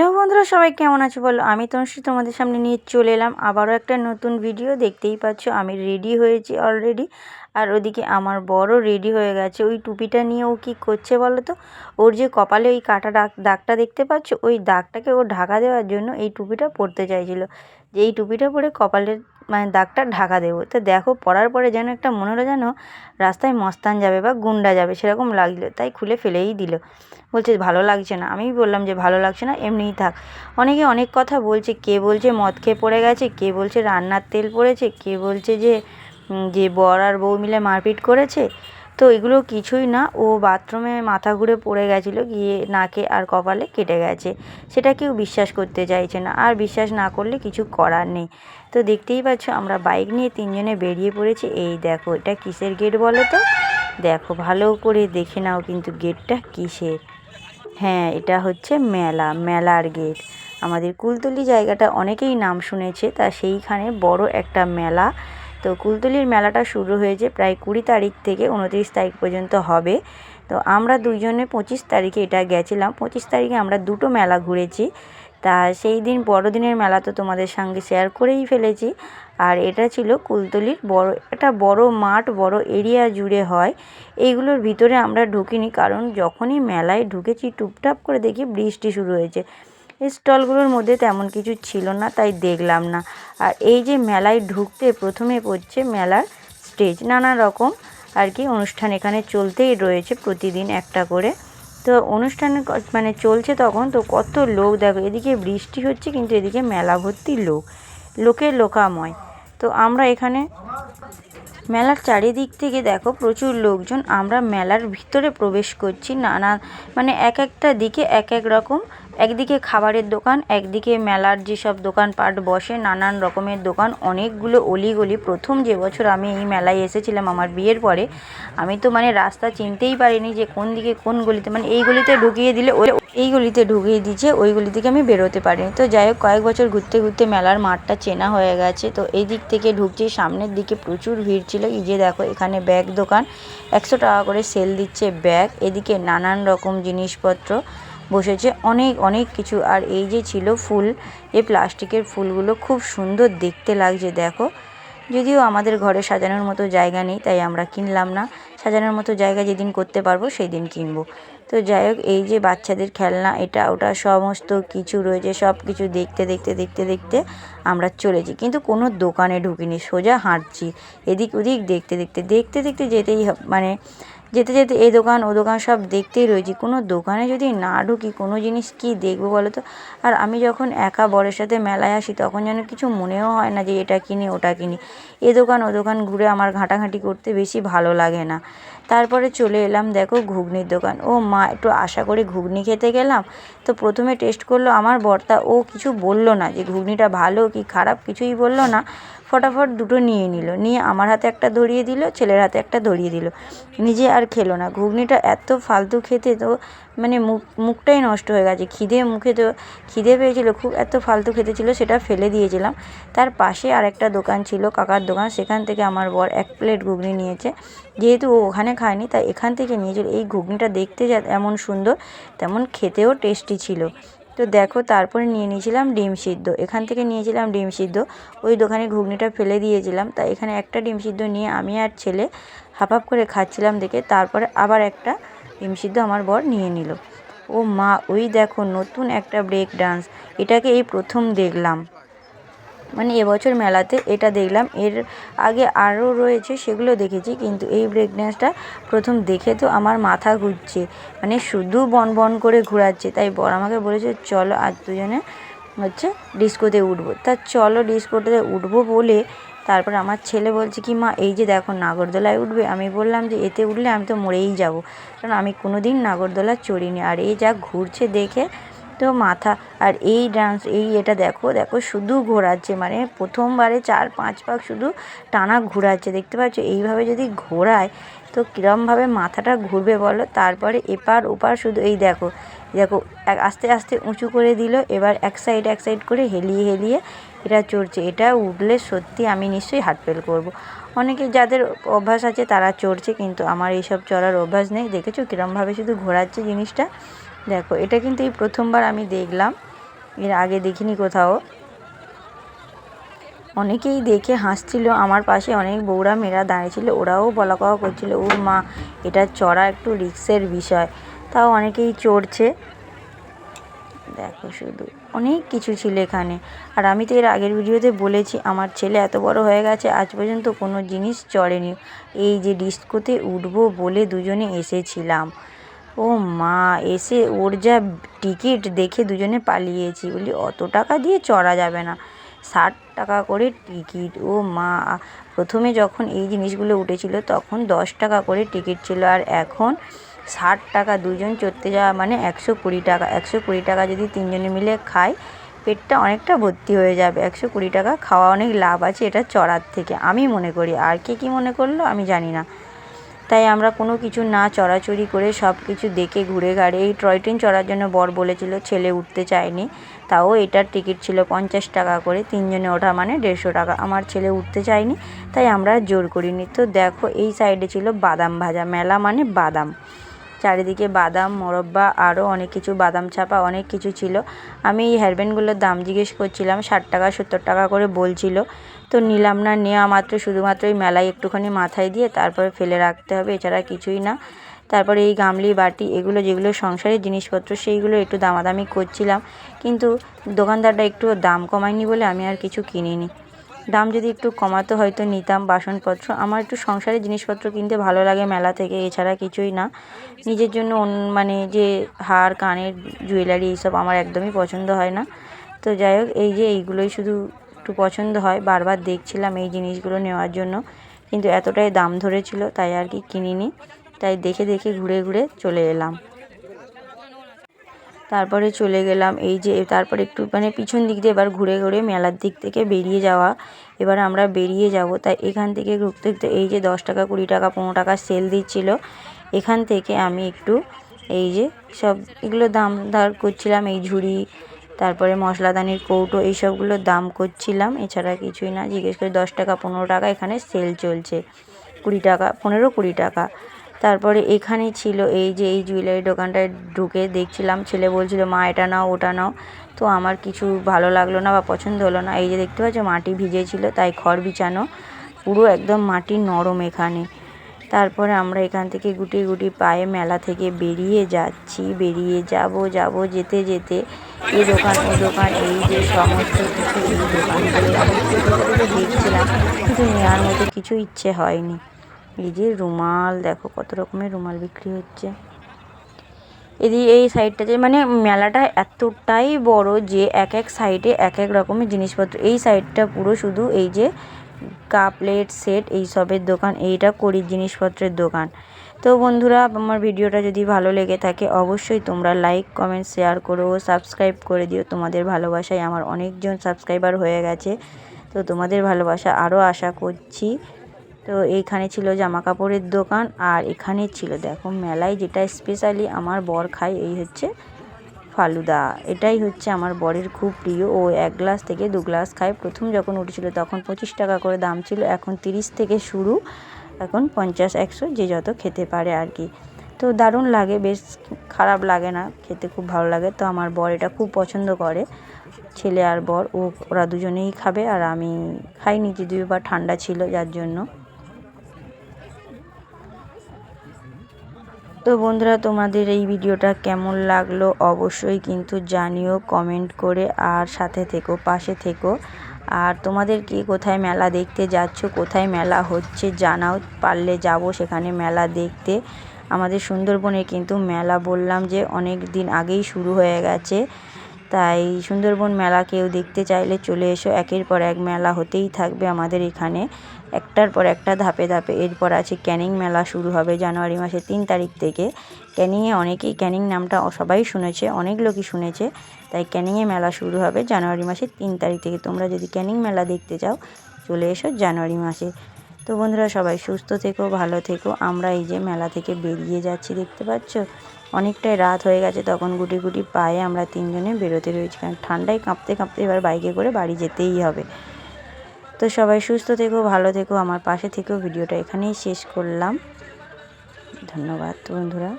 Hello বন্ধুরা, সবাই কেমন আছো বলো। আমি তনুশ্রী তোমাদের সামনে নিয়ে চলে এলাম আবারও একটা নতুন ভিডিও। দেখতেই পাচ্ছ আমি রেডি হয়েছি অলরেডি, আর ওদিকে আমার বড় রেডি হয়ে গেছে। ওই টুপিটা নিয়ে ও কী করছে বলো তো। ওর যে কপালে ওই কাটা দাগটা দেখতে পাচ্ছ, ওই দাগটাকে ও ঢাকা দেওয়ার জন্য এই টুপিটা পরতে চাইছিল, যে এই টুপিটা পরে কপালের দাগটা ঢাকা দেবো। তো দেখো পরার পরে যেন একটা মনে হলো যেন রাস্তায় মস্তান যাবে বা গুন্ডা যাবে সেরকম লাগলো, তাই খুলে ফেলেই দিল। বলছে ভালো লাগছে না। আমি বললাম যে ভালো লাগছে না, এমনিই থাক। অনেকে অনেক কথা বলছে, কে বলছে মদ খেয়ে পড়ে গেছে, কে বলছে রান্নার তেল পড়েছে, কে বলছে যে বর আর বউ মিলে মারপিট করেছে। তো এগুলো কিছুই না, ও বাথরুমে মাথা ঘুরে পড়ে গেছিলো, গিয়ে নাকে আর কপালে কেটে গেছে। সেটা কেউ বিশ্বাস করতে চাইছে না, আর বিশ্বাস না করলে কিছু করার নেই। তো দেখতেই পাচ্ছ আমরা বাইক নিয়ে তিনজনে বেরিয়ে পড়েছি। এই দেখো এটা কিসের গেট বলো তো। দেখো ভালো করে দেখে নাও কিন্তু গেটটা কিসের। হ্যাঁ, এটা হচ্ছে মেলার গেট। আমাদের কুলতলি জায়গাটা অনেকেই নাম শুনেছে, তা সেইখানে বড় একটা মেলা। তো কুলতলির মেলাটা শুরু হয়েছে প্রায় 20 তারিখ থেকে 29 তারিখ পর্যন্ত হবে। তো আমরা দুইজনে 25 তারিখে এটা গেছিলাম। 25 তারিখে আমরা দুটো মেলা ঘুরেছি। তা সেই দিন বড়দিনের মেলা তো তোমাদের সঙ্গে শেয়ার করেই ফেলেছি। আর এটা ছিল কুলতলির একটা বড় মাঠ, বড় এরিয়া জুড়ে হয়। এইগুলোর ভিতরে আমরা ঢুকিনি, কারণ যখনই মেলায় ঢুকেছি টুপটাপ করে দেখি বৃষ্টি শুরু হয়েছে। এই স্টলগুলোর মধ্যে তেমন কিছু ছিল না, তাই দেখলাম না। আর এই যে মেলায় ঢুকতে প্রথমে পড়ছে মেলার স্টেজ, নানা রকম আর কি অনুষ্ঠান এখানে চলতেই রয়েছে প্রতিদিন একটা করে। তো অনুষ্ঠানে চলছে তখন তো কত লোক, দেখো এদিকে বৃষ্টি হচ্ছে কিন্তু এদিকে মেলা ভর্তি লোকের লোকাময়। তো আমরা এখানে মেলার চারিদিক থেকে দেখো প্রচুর লোকজন। আমরা মেলার ভিতরে প্রবেশ করছি, নানা এক একটা দিকে এক এক রকম। একদিকে খাবারের দোকান, একদিকে মেলার যেসব দোকানপাট বসে নানান রকমের দোকান, অনেকগুলো অলিগলি। প্রথম যে বছর আমি এই মেলায় এসেছিলাম আমার বিয়ের পরে, আমি তো রাস্তা চিনতেই পারিনি যে কোন দিকে কোন গলিতে, এই গলিতে ঢুকিয়ে দিলে এই গলিতে ঢুকিয়ে দিচ্ছে, ওই গলি থেকে আমি বেরোতে পারিনি। তো যাই হোক, কয়েক বছর ঘুরতে ঘুরতে মেলার মাঠটা চেনা হয়ে গেছে। তো এই দিক থেকে ঢুকছি, সামনের দিকে প্রচুর ভিড় ছিল। এই যে দেখো এখানে ব্যাগ দোকান, 100 টাকা করে সেল দিচ্ছে ব্যাগ। এদিকে নানান রকম জিনিসপত্র বসেছে, অনেক অনেক কিছু। আর এই যে ছিল ফুল, এই প্লাস্টিকের ফুলগুলো খুব সুন্দর দেখতে লাগছে দেখো। যদিও আমাদের ঘরে সাজানোর মতো জায়গা নেই, তাই আমরা কিনলাম না। সাজানোর মতো জায়গা যেদিন করতে পারবো সেই দিন কিনবো। তো যাই হোক, এই যে বাচ্চাদের খেলনা এটা ওটা সমস্ত কিছু রয়েছে, সব কিছু দেখতে দেখতে দেখতে দেখতে আমরা চলেছি, কিন্তু কোনো দোকানে ঢুকিনি, সোজা হাঁটছি এদিক ওদিক দেখতে দেখতে দেখতে দেখতে যেতেই যেতে যেতে এই দোকান ও দোকান সব দেখতেই রয়েছি। কোনো দোকানে যদি না ঢুকি কোনো জিনিস কি দেখবো বলো তো। আর আমি যখন একা বরের সাথে মেলায় আসি তখন যেন কিছু মনেও হয় না যে এটা কিনি ওটা কিনি। এ দোকান ও দোকান ঘুরে আমার ঘাঁটাঘাঁটি করতে বেশি ভালো লাগে না। তারপরে চলে এলাম দেখো ঘুগনির দোকান। ও মা, একটু আশা করে ঘুগনি খেতে গেলাম। তো প্রথমে টেস্ট করলো আমার বর্তা, ও কিছু বলল না যে ঘুগনিটা ভালো কি খারাপ, কিছুই বলল না। ফটাফট দুটো নিয়ে নিল, নিয়ে আমার হাতে একটা ধরিয়ে দিল, ছেলের হাতে একটা ধরিয়ে দিল, নিজে আর খেলো না। ঘুগনিটা এত ফালতু খেতে, তো মুখটাই নষ্ট হয়ে গেছে। খিদে পেয়েছিল খুব, এত ফালতু খেতে ছিল, সেটা ফেলে দিয়েছিলাম। তার পাশে আর একটা দোকান ছিল, কাকার দোকান, সেখান থেকে আমার বর 1 প্লেট ঘুগনি নিয়েছে। যেহেতু ও ওখানে খায়নি তাই এখান থেকে নিয়েছিল। এই ঘুগনিটা দেখতে এমন সুন্দর, তেমন খেতেও টেস্টি ছিল। তো দেখো তারপরে নিয়ে নিয়েছিলাম ডিম সিদ্ধ, এখান থেকে নিয়েছিলাম ডিম সিদ্ধ। ওই দোকানে ঘুগনিটা ফেলে দিয়েছিলাম, তাই এখানে একটা ডিম সিদ্ধ নিয়ে আমি আর ছেলে হাফ করে খাচ্ছিলাম দেখে। তারপরে আবার একটা ডিম সিদ্ধ আমার বর নিয়ে নিল। ও মা, ওই দেখো নতুন একটা ব্রেক ডান্স, এটাকে এই প্রথম দেখলাম, এবছর মেলাতে এটা দেখলাম। এর আগে আরও রয়েছে, সেগুলো দেখেছি, কিন্তু এই ব্রেক ডান্সটা প্রথম দেখে তো আমার মাথা ঘুরছে, শুধু বন বন করে ঘোরাচ্ছে। তাই বর আমাকে বলেছে চলো আজ দুজনে ডিস্কোতে উঠবো। তা চলো ডিস্কোতে উঠবো বলে তারপর আমার ছেলে বলছে কি মা, এই যে দেখো নাগরদোলায় উঠবে। আমি বললাম যে এতে উঠলে আমি তো মরেই যাব, কারণ আমি কোনো দিন নাগরদোলা চড়িনি। আর এই যা ঘুরছে দেখে তো মাথা, আর এই ডান্স এটা দেখো দেখো শুধু ঘোরাচ্ছে, প্রথমবারে 4-5 পাক শুধু টানা ঘোরাচ্ছে, দেখতে পাচ্ছ। এইভাবে যদি ঘোরায় তো কীরমভাবে মাথাটা ঘুরবে বলো। তারপরে এপার ওপার শুধু এই দেখো দেখো আস্তে আস্তে উঁচু করে দিল, এবার এক সাইড করে হেলিয়ে হেলিয়ে এটা চড়ছে। এটা উঠলে সত্যি আমি নিশ্চয়ই হার্ট ফেল করবো। অনেকে যাদের অভ্যাস আছে তারা চড়ছে, কিন্তু আমার এইসব চড়ার অভ্যাস নেই। দেখেছো কীরমভাবে শুধু ঘোরাচ্ছে জিনিসটা, দেখো এটা কিন্তু এই প্রথমবার আমি দেখলাম। এর আগে দেখিনি কোথাও। অনেকেই দেখে হাসছিল, আমার পাশে অনেক বউরা মেয়েরা দাঁড়িয়েছিল, ওরাও বলা কওয়া করছিল ও মা এটা চড়া একটু রিস্কের বিষয়, তাও অনেকেই চড়ছে। দেখো শুধু অনেক কিছু ছিল এখানে। আর আমি তো এর আগের ভিডিওতে বলেছি আমার ছেলে এত বড় হয়ে গেছে আজ পর্যন্ত কোনো জিনিস চড়েনি। এই যে ডিস্কোতে উঠবো বলে দুজনে এসেছিলাম, ও মা এসে ওর যা টিকিট দেখে দুজনে পালিয়েছি, বলি অত টাকা দিয়ে চড়া যাবে না, 60 টাকা করে টিকিট। ও মা প্রথমে যখন এই জিনিসগুলো উঠেছিল তখন 10 টাকা করে টিকিট ছিল, আর এখন 60 টাকা। দুজন চড়তে যাওয়া মানে 120 টাকা। 120 টাকা যদি তিনজনে মিলে খাই পেটটা অনেকটা ভর্তি হয়ে যাবে। 120 টাকা খাওয়া অনেক লাভ আছে এটা চড়ার থেকে, আমি মনে করি। আর কে কী মনে করলো আমি জানি না। তাই আমরা কোনো কিছু না চড়াচড়ি করে সব কিছু দেখে ঘুরে ঘাড়ে, এই টয় ট্রেন চড়ার জন্য বর বলেছিল, ছেলে উঠতে চায়নি, তাও এটার টিকিট ছিল 50 টাকা করে, তিনজনে ওঠা মানে 150 টাকা। আমার ছেলে উঠতে চায়নি তাই আমরা জোর করিনি। তো দেখো এই সাইডে ছিল বাদাম ভাজা, মেলা মানে বাদাম, চারিদিকে বাদাম মোরব্বা আরও অনেক কিছু, বাদাম ছাপা অনেক কিছু ছিল। আমি এই হেয়ারব্যান্ডগুলোর দাম জিজ্ঞেস করছিলাম, 60 টাকা 70 টাকা করে বলছিল, তো নিলাম না। নেওয়া মাত্র শুধুমাত্র এই মেলায় একটুখানি মাথায় দিয়ে তারপরে ফেলে রাখতে হবে, এছাড়া কিছুই না। তারপরে এই গামলি বাটি এগুলো যেগুলো সংসারের জিনিসপত্র সেইগুলো একটু দামাদামি করছিলাম, কিন্তু দোকানদারটা একটু দাম কমায়নি বলে আমি আর কিছু কিনিনি। দাম যদি একটু কমাতো হয়তো নিতাম বাসনপত্র। আমার একটু সংসারের জিনিসপত্র কিনতে ভালো লাগে মেলা থেকে, এছাড়া কিছুই না। নিজের জন্য মানে যে হার কানের জুয়েলারি এইসব আমার একদমই পছন্দ হয় না। তো যাই হোক এই যে এইগুলোই শুধু একটু পছন্দ হয়, বারবার দেখছিলাম এই জিনিসগুলো নেওয়ার জন্য, কিন্তু এতটাই দাম ধরেছিল তাই আর কি কিনিনি। তাই দেখে দেখে ঘুরে ঘুরে চলে এলাম। তারপরে চলে গেলাম এই যে, তারপরে একটু মানে পিছন দিক দিয়ে এবার ঘুরে ঘুরে মেলার দিক থেকে বেরিয়ে যাওয়া। এবার আমরা বেরিয়ে যাব, তাই এখান থেকে ঘুরতে ঘুরতে এই যে 10 টাকা 20 টাকা 15 টাকা সেল দিচ্ছিল, এখান থেকে আমি একটু এই যে সব এগুলো দাম ধার করছিলাম, এই ঝুড়ি তারপরে মশলাদানির কৌটো এইসবগুলোর দাম করছিলাম, এছাড়া কিছুই না। জিজ্ঞেস করে 10 টাকা 15 টাকা এখানে সেল চলছে, 20 টাকা 15-20 টাকা। তারপরে এখানে ছিল এই যে এই জুয়েলারি দোকানটায় ঢুকে দেখছিলাম, ছেলে বলছিল মা এটা নাও ওটা নাও, তো আমার কিছু ভালো লাগলো না বা পছন্দ হলো না। এই যে দেখতে পাচ্ছ মাটি ভিজেছিল তাই খড় বিছানো, পুরো একদম মাটি নরম এখানে। তারপরে আমরা এখান থেকে গুটি গুটি পায়ে মেলা থেকে বেরিয়ে যাচ্ছি, বেরিয়ে যাব যেতে যেতে এই দোকান ও দোকান, এই যে সমস্ত কিছু এই দোকানগুলো আমি দেখছিলাম, কিন্তু নেওয়ার মতো কিছু ইচ্ছে হয়নি। এই যে রুমাল দেখো কত রকমের রুমাল বিক্রি হচ্ছে। এদিকে এই সাইডটাতে মানে মেলাটা এতটাই বড় যে এক এক সাইডে এক এক রকমের জিনিসপত্র। এই সাইডটা পুরো শুধু এই যে কাপ প্লেট সেট এইসবের দোকান, এইটা কড়ির জিনিসপত্রের দোকান। তো বন্ধুরা আমার ভিডিওটা যদি ভালো লেগে থাকে অবশ্যই তোমরা লাইক কমেন্ট শেয়ার করো ও সাবস্ক্রাইব করে দিও। তোমাদের ভালোবাসায় আমার অনেকজন সাবস্ক্রাইবার হয়ে গেছে, তো তোমাদের ভালোবাসা আরও আশা করছি। তো এইখানে ছিল জামা কাপড়ের দোকান, আর এখানে ছিল দেখো মেলায় যেটা স্পেশালি আমার বর খায়, এই হচ্ছে ফালুদা। এটাই হচ্ছে আমার বরের খুব প্রিয়, ও 1 গ্লাস থেকে 2 গ্লাস খায়। প্রথম যখন উঠেছিল তখন 25 টাকা করে দাম ছিল, এখন 30 থেকে শুরু, এখন 50-100 যে যত খেতে পারে আর কি। তো দারুণ লাগে, বেশ খারাপ লাগে না, খেতে খুব ভালো লাগে। তো আমার বর এটা খুব পছন্দ করে, ছেলে আর বর ওরা দুজনেই খাবে, আর আমি খাইনি যে 2বার ঠান্ডা ছিল যার জন্য। তো বন্ধুরা তোমাদের এই ভিডিওটা কেমন লাগলো অবশ্যই কিন্তু জানিও কমেন্ট করে, আর সাথে থেকো পাশে থেকো। আর তোমাদের কি কোথায় মেলা দেখতে যাচ্ছ, কোথায় মেলা হচ্ছে জানাও, পারলে যাব সেখানে মেলা দেখতে। আমাদের সুন্দরবনে কিন্তু মেলা বললাম যে অনেক দিন আগেই শুরু হয়ে গেছে, তাই সুন্দরবন মেলা কেউ দেখতে চাইলে চলে এসো। একের পর এক মেলা হতেই থাকবে আমাদের এখানে, একটার পর একটা ধাপে ধাপে। এরপর আছে ক্যানিং মেলা শুরু হবে জানুয়ারি মাসের 3 তারিখ থেকে। ক্যানিংয়ে অনেকেই ক্যানিং নামটা সবাই শুনেছে, অনেক লোকই শুনেছে, তাই ক্যানিংয়ে মেলা শুরু হবে জানুয়ারি মাসের 3 তারিখ থেকে। তোমরা যদি ক্যানিং মেলা দেখতে চাও চলে এসো জানুয়ারি মাসে। তো বন্ধুরা সবাই সুস্থ থেকো, ভালো থেকো। আমরা এই যে মেলা থেকে বেরিয়ে যাচ্ছি দেখতে পাচ্ছ, অনেকটাই রাত হয়ে গেছে, তখন গুটি গুটি পায়ে আমরা 3 জনে বেরোতে রয়েছি, কারণ ঠান্ডায় কাঁপতে কাঁপতে এবার বাইকে করে বাড়ি যেতেই হবে। তো সবাই সুস্থ থেকো, ভালো থেকো, আমার পাশে থেকো। ভিডিওটা এখানেই শেষ করলাম, ধন্যবাদ বন্ধুরা।